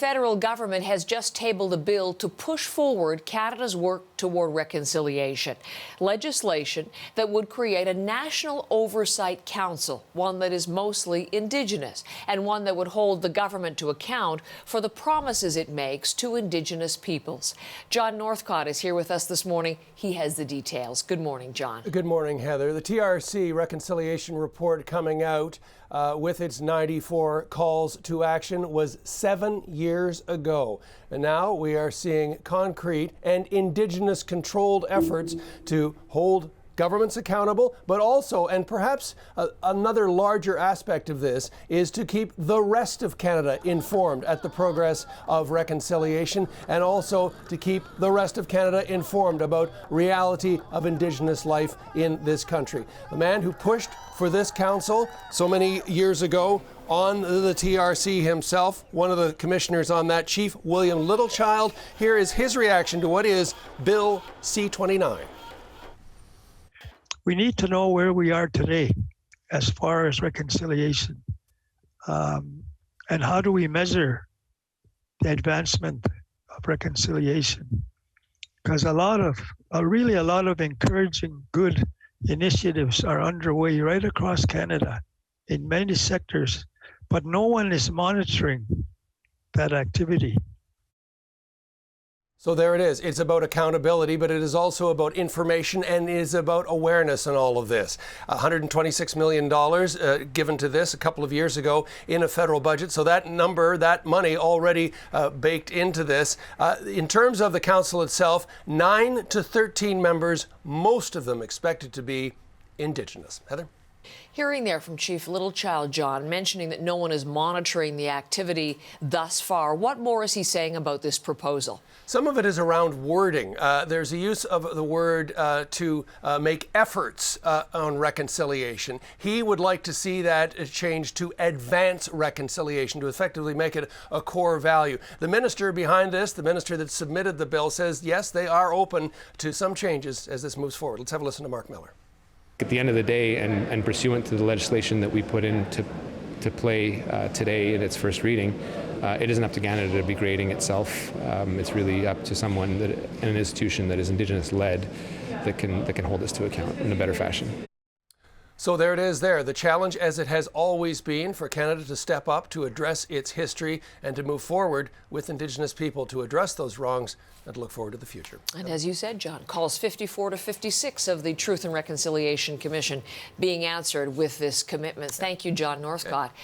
Federal government has just tabled a bill to push forward Canada's work toward reconciliation. Legislation that would create a national oversight council, one that is mostly Indigenous, and one that would hold the government to account for the promises it makes to Indigenous peoples. John Northcott is here with us this morning. He has the details. Good morning, John. Good morning, Heather. The TRC reconciliation report coming out with its 94 calls to action was 7 years ago. And now we are seeing concrete and Indigenous-controlled efforts to hold governments accountable, but also, and perhaps another larger aspect of this, is to keep the rest of Canada informed at the progress of reconciliation, and also to keep the rest of Canada informed about reality of Indigenous life in this country. The man who pushed for this council so many years ago on the TRC himself, one of the commissioners on that, Chief William Littlechild. Here is his reaction to what is Bill C-29. We need to know where we are today as far as reconciliation. And how do we measure the advancement of reconciliation? Because a lot of encouraging good initiatives are underway right across Canada in many sectors, but no one is monitoring that activity. So there it is. It's about accountability, but it is also about information and is about awareness in all of this. $126 million given to this a couple of years ago in a federal budget. So that number, that money already baked into this. In terms of the council itself, 9 to 13 members, most of them expected to be Indigenous. Heather? Hearing there from Chief Littlechild, John, mentioning that no one is monitoring the activity thus far. What more is he saying about this proposal? Some of it is around wording. There's a use of the word to make efforts on reconciliation. He would like to see that change to advance reconciliation, to effectively make it a core value. The minister behind this, the minister that submitted the bill, says yes, they are open to some changes as this moves forward. Let's have a listen to Mark Miller. At the end of the day, and pursuant to the legislation that we put into play today in its first reading, it isn't up to Canada to be grading itself. It's really up to someone, an institution that is Indigenous-led, that can hold us to account in a better fashion. So there it is there. The challenge, as it has always been, for Canada to step up, to address its history, and to move forward with Indigenous people to address those wrongs and to look forward to the future. And as you said, John, calls 54 to 56 of the Truth and Reconciliation Commission being answered with this commitment. Thank you, John Northcott.